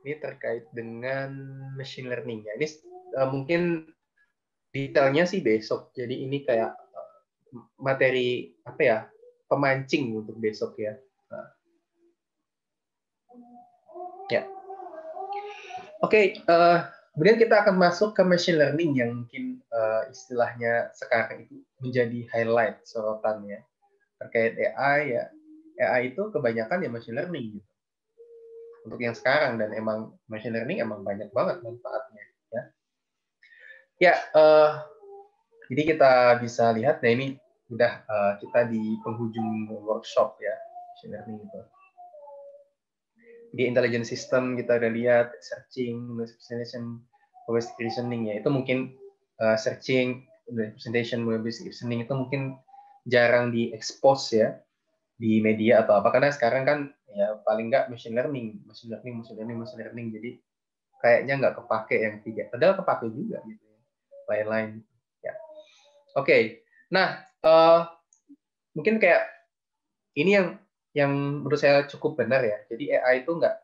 Ini terkait dengan machine learning ya. Ini mungkin detailnya sih besok. Jadi ini kayak materi apa ya, pemancing untuk besok ya. Ya. Oke, kemudian kita akan masuk ke machine learning yang mungkin istilahnya sekarang itu menjadi highlight sorotan ya. Terkait AI ya. AI itu kebanyakan ya machine learning gitu. Untuk yang sekarang, dan emang machine learning emang banyak banget manfaatnya ya. Ya, jadi kita bisa lihat, nah ini udah kita di penghujung workshop ya machine learning itu. Jadi intelligent system kita udah lihat, searching, representation, probabilistic reasoning ya. Itu mungkin searching, representation, probabilistic reasoning itu mungkin jarang diekspos ya di media atau apa, karena sekarang kan ya paling nggak machine learning. Jadi kayaknya nggak kepake yang tiga, padahal kepake juga gitu ya, lain-lain ya. Oke. Nah, mungkin kayak ini yang menurut saya cukup benar ya. Jadi AI itu nggak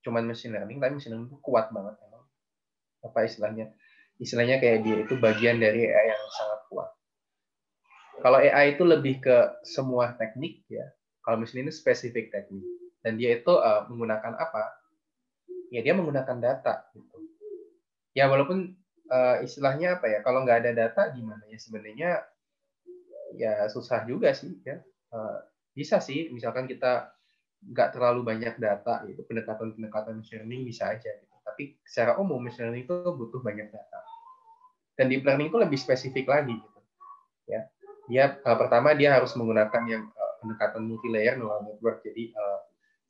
cuman machine learning, tapi machine learning itu kuat banget emang. Apa istilahnya? Istilahnya kayak dia itu bagian dari AI yang sangat kuat. Kalau AI itu lebih ke semua teknik ya. Kalau machine learning spesifik teknik. Dan dia itu menggunakan apa? Ya dia menggunakan data gitu. Ya walaupun istilahnya apa ya? Kalau nggak ada data gimana ya, sebenarnya ya susah juga sih ya. Bisa sih misalkan kita nggak terlalu banyak data, itu pendekatan machine learning bisa aja gitu. Tapi secara umum machine learning itu butuh banyak data. Dan deep learning itu lebih spesifik lagi gitu. Ya. Dia pertama dia harus menggunakan yang pendekatan multi layer neural network. Jadi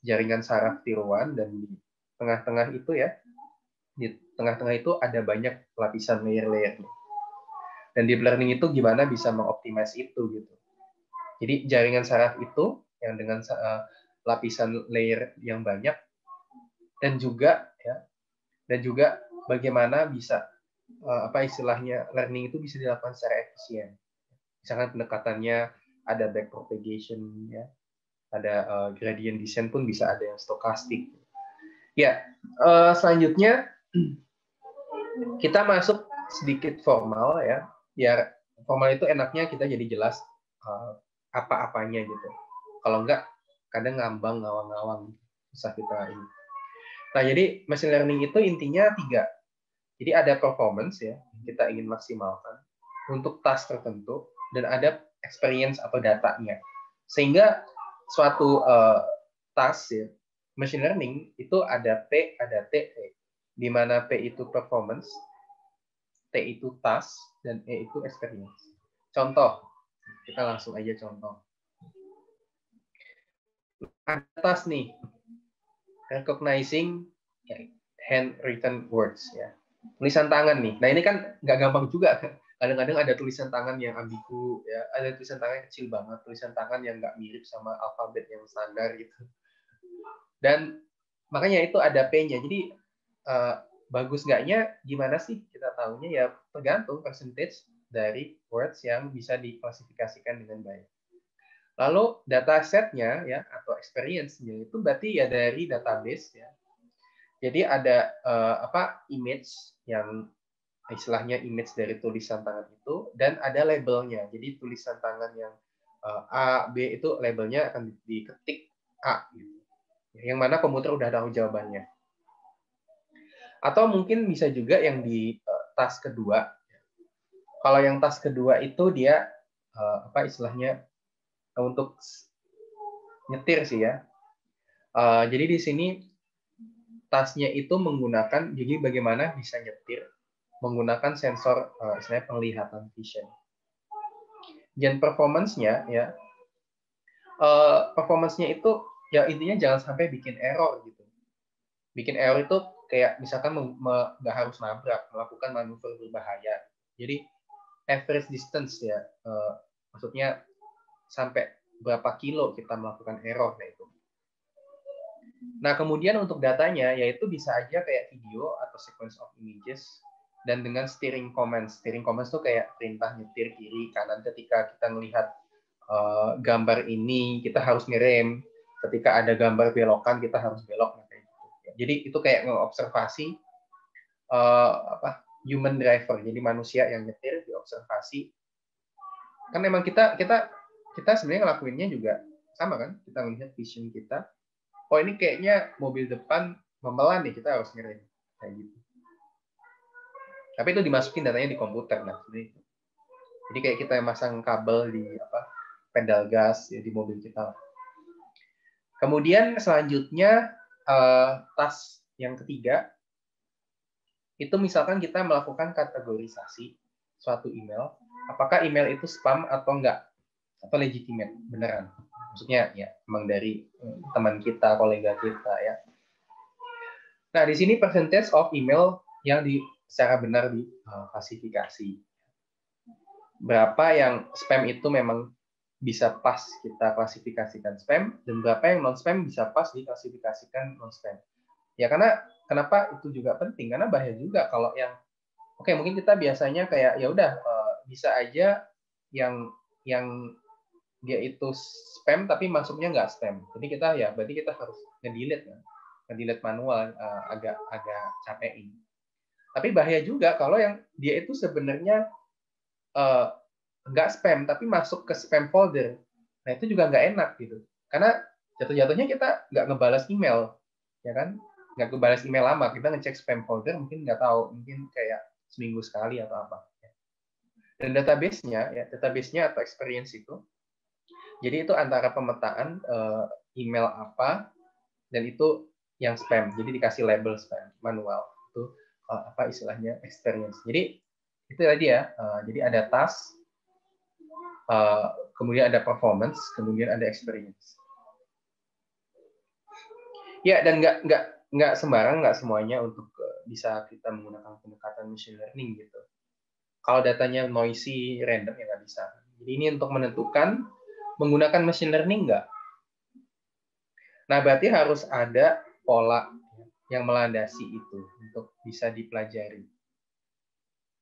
jaringan saraf tiruan, dan di tengah-tengah itu ya, di tengah-tengah itu ada banyak lapisan layer-layernya. Dan deep learning itu gimana bisa mengoptimize itu gitu. Jadi jaringan saraf itu yang dengan lapisan layer yang banyak, dan juga bagaimana bisa apa istilahnya learning itu bisa dilakukan secara efisien. Misalkan pendekatannya ada backpropagation ya, ada gradient descent, pun bisa ada yang stokastik. Ya, selanjutnya kita masuk sedikit formal ya. Biar formal itu enaknya kita jadi jelas apa-apanya gitu. Kalau enggak kadang ngambang, ngawang-ngawang, susah kita ini. Nah, jadi machine learning itu intinya 3. Jadi ada performance ya, kita ingin maksimalkan untuk task tertentu, dan ada experience atau datanya. Sehingga suatu task ya, machine learning itu ada P, ada T, di mana P itu performance, T itu task, dan E itu experience. Contoh, kita langsung aja contoh. Ada task nih, recognizing handwritten words ya. Tulisan tangan nih. Nah, ini kan nggak gampang juga. Kadang-kadang ada tulisan tangan yang ambigu ya, ada tulisan tangan yang kecil banget, tulisan tangan yang nggak mirip sama alfabet yang standar gitu. Dan makanya itu ada P-nya. Jadi bagus nggaknya gimana sih kita tahunya ya, tergantung percentage dari words yang bisa diklasifikasikan dengan baik. Lalu data setnya ya, atau experience-nya itu berarti ya dari database ya. Jadi ada image yang istilahnya image dari tulisan tangan itu, dan ada labelnya. Jadi tulisan tangan yang A, B itu labelnya akan diketik A gitu. Yang mana komputer udah tahu jawabannya. Atau mungkin bisa juga yang di task kedua. Kalau yang task kedua itu dia istilahnya untuk nyetir sih ya. Jadi di sini tasnya itu menggunakan, jadi bagaimana bisa nyetir menggunakan sensor istilahnya penglihatan vision. Dan performance-nya ya, performance-nya itu ya intinya jangan sampai bikin error gitu. Bikin error itu kayak misalkan nggak harus nabrak, melakukan manuver berbahaya. Jadi average distance ya, maksudnya sampai berapa kilo kita melakukan error, nah itu. Nah, kemudian untuk datanya, yaitu bisa aja kayak video atau sequence of images, dan dengan steering commands. Steering commands itu kayak perintah nyetir kiri, kanan. Ketika kita melihat gambar ini, kita harus ngerem. Ketika ada gambar belokan, kita harus belok. Kayak gitu. Jadi itu kayak ngeobservasi human driver, jadi manusia yang nyetir diobservasi. Kan memang kita sebenarnya ngelakuinnya juga sama kan, kita melihat vision kita, oh ini kayaknya mobil depan memelan nih, kita harus ngerem kayak gitu. Tapi itu dimasukin datanya di komputer nah. Jadi kayak kita masang kabel di pedal gas ya, di mobil kita. Kemudian selanjutnya task yang ketiga itu misalkan kita melakukan kategorisasi suatu email, apakah email itu spam atau enggak, atau legitimate beneran. Maksudnya ya emang dari teman kita, kolega kita ya. Nah, di sini percentage of email yang secara benar diklasifikasi. Berapa yang spam itu memang bisa pas kita klasifikasikan spam, dan berapa yang non-spam bisa pas diklasifikasikan non-spam. Ya karena kenapa itu juga penting? Karena bahaya juga kalau yang mungkin kita biasanya kayak ya udah bisa aja yang dia itu spam tapi masuknya nggak spam. Jadi berarti kita harus nge-delete kan. Nge-delete manual agak capekin. Tapi bahaya juga kalau yang dia itu sebenarnya nggak spam tapi masuk ke spam folder. Nah itu juga nggak enak gitu. Karena jatuh-jatuhnya kita nggak ngebalas email, ya kan? Nggak ngebalas email lama. Kita ngecek spam folder mungkin nggak tahu, mungkin kayak seminggu sekali atau apa. Dan database-nya atau experience itu, jadi itu antara pemetaan email apa dan itu yang spam. Jadi dikasih label spam manual itu istilahnya experience. Jadi itu tadi ya. Jadi ada task, kemudian ada performance, kemudian ada experience. Ya, dan nggak sembarang, nggak semuanya untuk bisa kita menggunakan pendekatan machine learning gitu. Kalau datanya noisy, random ya nggak bisa. Jadi ini untuk menentukan menggunakan machine learning nggak. Nah, berarti harus ada pola yang melandasi itu untuk bisa dipelajari.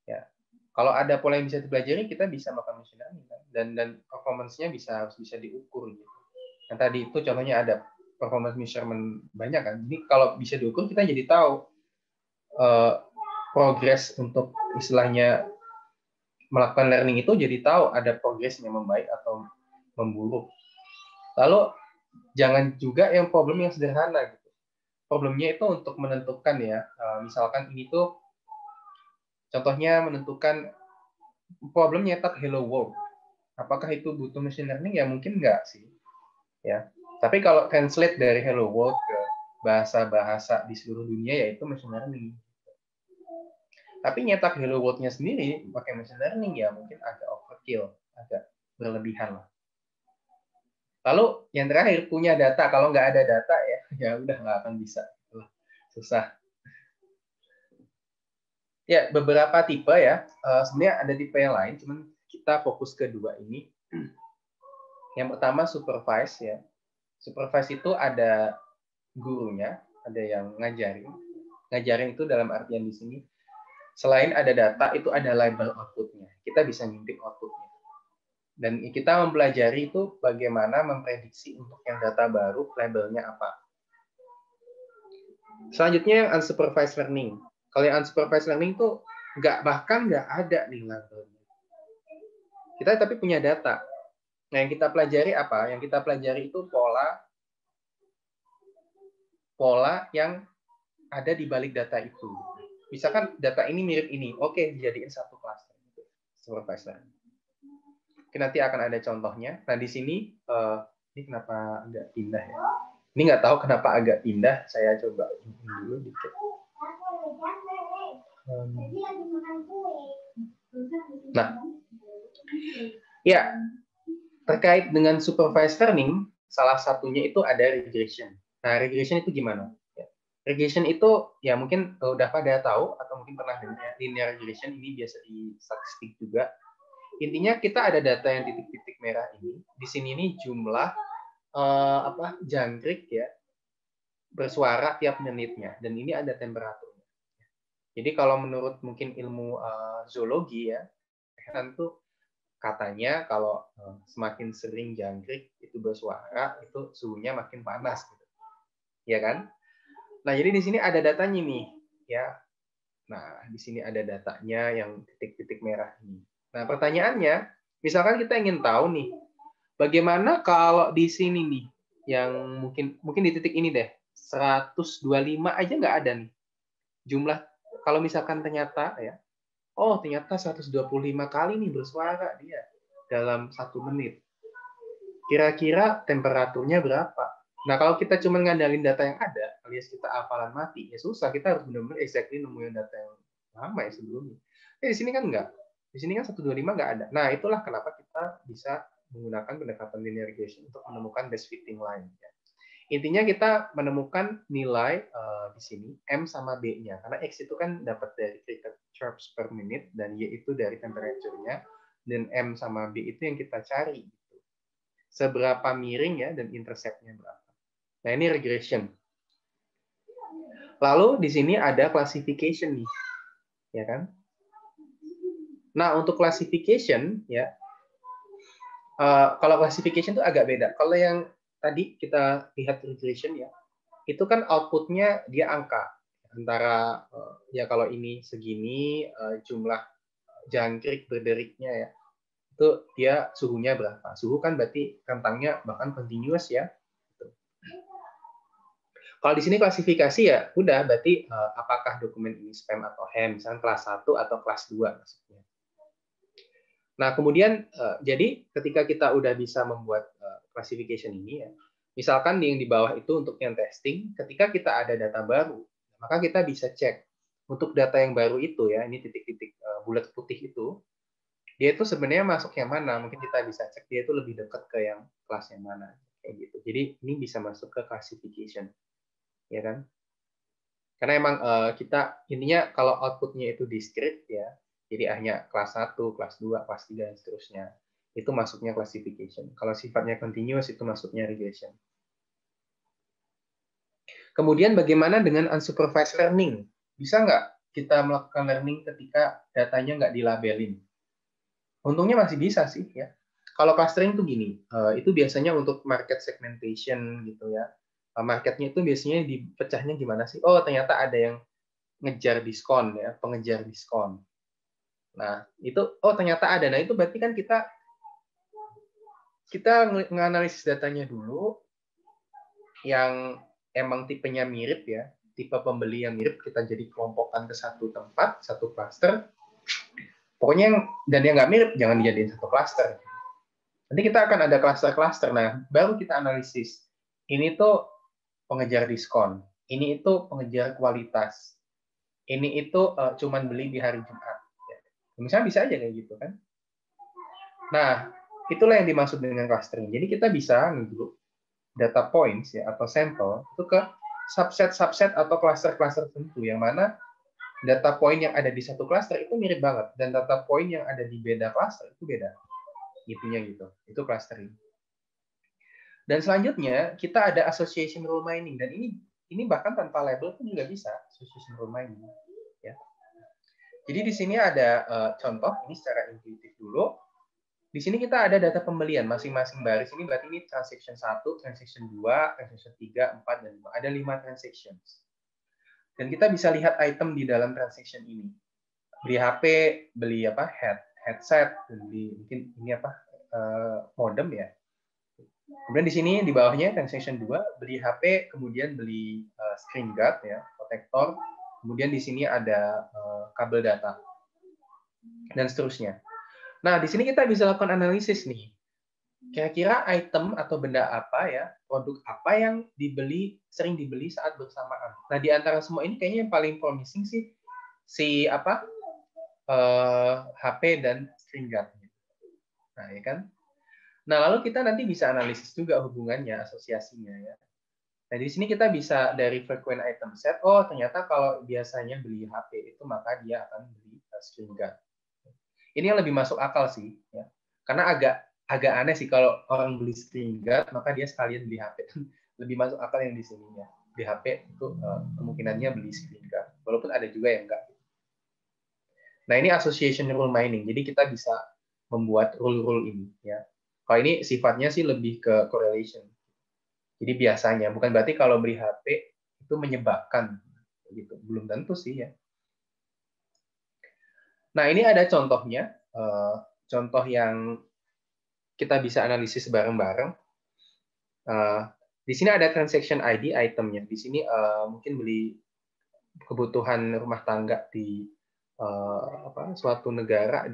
Ya, kalau ada pola yang bisa dipelajari, kita bisa melakukan machine learning kan? dan performance-nya harus bisa diukur gitu. Yang tadi itu contohnya ada performance measurement banyak kan. Jadi kalau bisa diukur kita jadi tahu progres untuk istilahnya melakukan learning itu, jadi tahu ada progresnya membaik atau memburuk. Lalu jangan juga yang problem yang sederhana gitu. Problemnya itu untuk menentukan ya, misalkan ini tuh contohnya menentukan problem nyetak hello world. Apakah itu butuh machine learning? Ya mungkin enggak sih. Ya. Tapi kalau translate dari hello world ke bahasa-bahasa di seluruh dunia, yaitu machine learning. Tapi nyetak hello world-nya sendiri pakai machine learning ya mungkin agak overkill, agak berlebihan lah. Lalu yang terakhir punya data. Kalau nggak ada data ya udah nggak akan bisa. Susah. Ya, beberapa tipe ya. Sebenarnya ada tipe yang lain, cuman kita fokus ke dua ini. Yang pertama supervise ya. Supervise itu ada gurunya, ada yang ngajarin. Ngajarin itu dalam artian di sini selain ada data itu ada label outputnya. Kita bisa ngintip outputnya. Dan kita mempelajari itu bagaimana memprediksi untuk yang data baru labelnya apa. Selanjutnya yang unsupervised learning. Kalau yang unsupervised learning itu bahkan nggak ada nih labelnya. Kita tapi punya data. Nah, yang kita pelajari apa? Yang kita pelajari itu pola yang ada di balik data itu. Misalkan data ini mirip ini, oke, dijadiin satu cluster. Supervised learning. Oke, nanti akan ada contohnya. Nah, di sini, ini kenapa agak pindah ya? Ini nggak tahu kenapa agak pindah. Saya coba dulu dikit. Nah, ya, terkait dengan supervised learning, salah satunya itu ada regression. Nah, regression itu gimana? Regression itu ya mungkin udah pada tahu atau mungkin pernah dengar linear regression, ini biasa di statistik juga. Intinya kita ada data yang titik-titik merah ini. Di sini ini jumlah jangkrik ya bersuara tiap menitnya, dan ini ada temperaturnya. Jadi kalau menurut mungkin ilmu zoologi ya, kan tuh katanya kalau semakin sering jangkrik itu bersuara, itu suhunya makin panas gitu. Ya kan? Nah, jadi di sini ada datanya nih, ya. Nah, di sini ada datanya yang titik-titik merah ini. Nah, pertanyaannya, misalkan kita ingin tahu nih, bagaimana kalau di sini nih, yang mungkin di titik ini deh, 125 aja nggak ada nih. Jumlah, kalau misalkan ternyata ya, oh ternyata 125 kali nih bersuara dia dalam 1 menit. Kira-kira temperaturnya berapa? Nah, kalau kita cuma ngandalin data yang ada, alias kita hafalan mati, ya susah. Kita harus benar-benar exactly nemuin data yang lama ya sebelumnya. Di sini kan enggak. Di sini kan 125 enggak ada. Nah, itulah kenapa kita bisa menggunakan pendekatan linear regression untuk menemukan best fitting line. Intinya kita menemukan nilai di sini M sama B-nya. Karena X itu kan dapat dari critical chirps per minute, dan Y itu dari temperature-nya, dan M sama B itu yang kita cari. Seberapa miring ya, dan intercept-nya berapa. Nah, ini regression. Lalu di sini ada classification nih, ya kan? Nah, untuk classification ya, kalau classification itu agak beda. Kalau yang tadi kita lihat regression ya, itu kan outputnya dia angka antara ya kalau ini segini jumlah jangkrik berderiknya ya, itu dia suhunya berapa. Suhu kan berarti rentangnya bahkan continuous ya. Kalau di sini klasifikasi ya udah berarti apakah dokumen ini spam atau ham, misalnya kelas 1 atau kelas 2 maksudnya. Nah, kemudian jadi ketika kita udah bisa membuat classification ini ya, misalkan yang di bawah itu untuk yang testing, ketika kita ada data baru, maka kita bisa cek untuk data yang baru itu ya, ini titik-titik bulat putih itu, dia itu sebenarnya masuk yang mana? Mungkin kita bisa cek dia itu lebih dekat ke yang kelas yang mana kayak gitu. Jadi ini bisa masuk ke classification. Ya kan? Karena emang kita intinya kalau outputnya itu discrete ya, jadi hanya kelas 1, kelas 2, kelas 3 dan seterusnya. Itu masuknya classification. Kalau sifatnya continuous itu masuknya regression. Kemudian bagaimana dengan unsupervised learning? Bisa nggak kita melakukan learning ketika datanya nggak dilabelin? Untungnya masih bisa sih ya. Kalau clustering tuh gini, itu biasanya untuk market segmentation gitu ya. Marketnya itu biasanya dipecahnya gimana sih? Oh, ternyata ada yang ngejar diskon ya, pengejar diskon. Nah, itu oh ternyata ada. Nah, itu berarti kan kita nganalisis datanya dulu yang emang tipenya mirip ya, tipe pembeli yang mirip, kita jadi kelompokkan ke satu tempat, satu cluster. Pokoknya yang nggak mirip jangan dijadiin satu cluster. Nanti kita akan ada cluster-cluster. Nah, baru kita analisis. Ini tuh pengejar diskon. Ini itu pengejar kualitas. Ini itu cuman beli di hari Jumat. Ya. Misalnya bisa aja kayak gitu kan. Nah, itulah yang dimaksud dengan clustering. Jadi kita bisa ngegroup data points ya atau sampel itu ke subset-subset atau cluster-cluster tertentu yang mana data point yang ada di satu cluster itu mirip banget dan data point yang ada di beda cluster itu beda. Itunya gitu. Itu clustering. Dan selanjutnya kita ada association rule mining dan ini bahkan tanpa label pun juga bisa association rule mining ya. Jadi di sini ada contoh ini secara intuitif dulu. Di sini kita ada data pembelian masing-masing baris ini berarti ini transaction 1, transaction 2, transaction 3, 4 dan 5. Ada 5 transactions. Dan kita bisa lihat item di dalam transaction ini. Beli HP, beli apa? Headset, beli mungkin ini apa? Modem ya. Kemudian di sini di bawahnya transaction 2 beli HP, kemudian beli screen guard ya, protector. Kemudian di sini ada kabel data dan seterusnya. Nah, di sini kita bisa lakukan analisis nih. Kira-kira item atau benda apa ya, produk apa yang sering dibeli saat bersamaan. Nah, di antara semua ini kayaknya yang paling promising sih si apa? HP dan screen guard. Nah, ya kan? Nah, lalu kita nanti bisa analisis juga hubungannya, asosiasinya ya. Nah, di sini kita bisa dari frequent item set, oh ternyata kalau biasanya beli HP itu maka dia akan beli screen guard. Ini yang lebih masuk akal sih, ya. Karena agak aneh sih kalau orang beli screen guard maka dia sekalian beli HP. Lebih masuk akal yang di sininya. Di HP itu kemungkinannya beli screen guard, walaupun ada juga yang enggak. Nah, ini association rule mining. Jadi kita bisa membuat rule-rule ini, ya. Kalau ini sifatnya sih lebih ke correlation. Jadi biasanya bukan berarti kalau beli HP itu itu menyebabkan gitu. Belum tentu sih ya. Nah, ini ada contohnya, contoh yang kita bisa analisis bareng-bareng. Di sini ada transaction ID itemnya. Di sini mungkin beli kebutuhan rumah tangga di suatu negara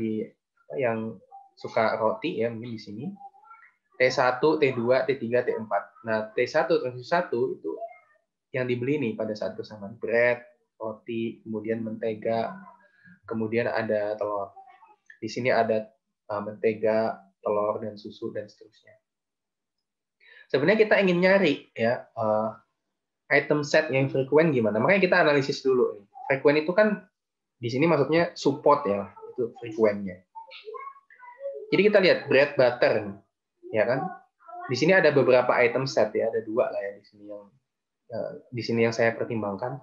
yang suka roti ya, mungkin di sini. T1, T2, T3, T4. Nah, T1, T1 itu yang dibeli nih pada saat bersamaan. Bread, roti, kemudian mentega, kemudian ada telur. Di sini ada mentega, telur, dan susu, dan seterusnya. Sebenarnya kita ingin nyari ya item set yang frekuen gimana. Makanya kita analisis dulu. Frekuen itu kan di sini maksudnya support ya, itu frekuennya. Jadi kita lihat bread butter, ya kan? Di sini ada beberapa item set ya, ada 2 lah ya di sini yang saya pertimbangkan.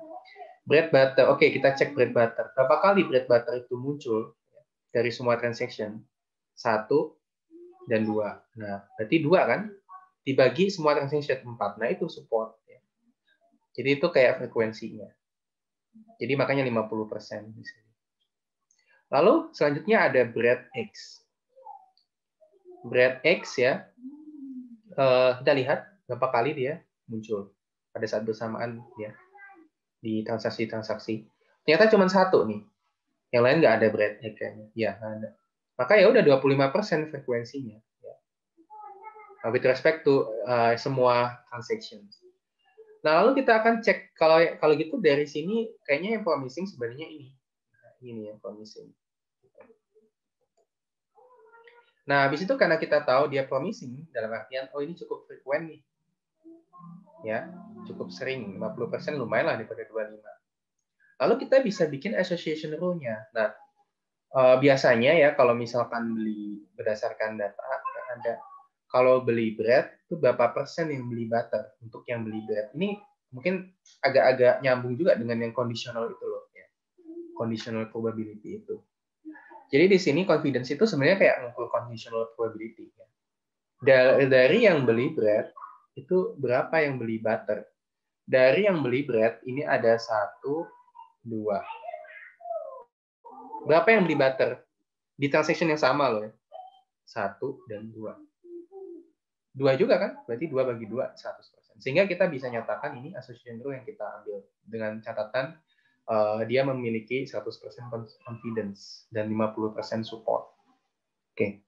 Bread butter, oke kita cek bread butter. Berapa kali bread butter itu muncul dari semua transaction? 1 dan 2. Nah, berarti 2 kan? Dibagi semua transaction 4. Nah, itu support. Ya. Jadi itu kayak frekuensinya. Jadi makanya 50% di sini. Lalu selanjutnya ada bread X. Bread X ya, kita lihat berapa kali dia muncul pada saat bersamaan ya di transaksi-transaksi. Ternyata cuma 1 nih. Yang lain nggak ada bread X kayaknya. Ya, nggak ada. Maka ya udah 25% frekuensinya. Ya. With respect to semua transactions. Nah, lalu kita akan cek kalau gitu dari sini kayaknya yang promising sebenarnya ini. Nah, ini yang promising. Nah, habis itu karena kita tahu dia promising dalam artian oh ini cukup frekuen nih. Ya, cukup sering, 50% lumayan lah daripada 25. Lalu kita bisa bikin association rule-nya. Nah, biasanya ya kalau misalkan beli berdasarkan data ada kalau beli bread itu berapa persen yang beli butter untuk yang beli bread. Ini mungkin agak-agak nyambung juga dengan yang conditional itu loh ya. Conditional probability itu. Jadi di sini confidence itu sebenarnya kayak ngukur conditional probability ya. Dari yang beli bread itu berapa yang beli butter? Dari yang beli bread ini ada 1, 2. Berapa yang beli butter? Di transaction yang sama loh ya. 1 dan 2. 2 juga kan? Berarti 2 bagi 2, 100%. Sehingga kita bisa nyatakan ini association rule yang kita ambil. Dengan catatan dia memiliki 100% confidence dan 50% support. Oke.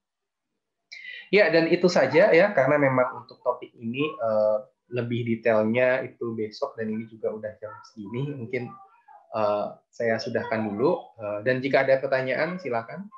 Ya, dan itu saja ya, karena memang untuk topik ini lebih detailnya itu besok, dan ini juga udah jam segini. Mungkin saya sudahkan dulu. Dan jika ada pertanyaan, silakan.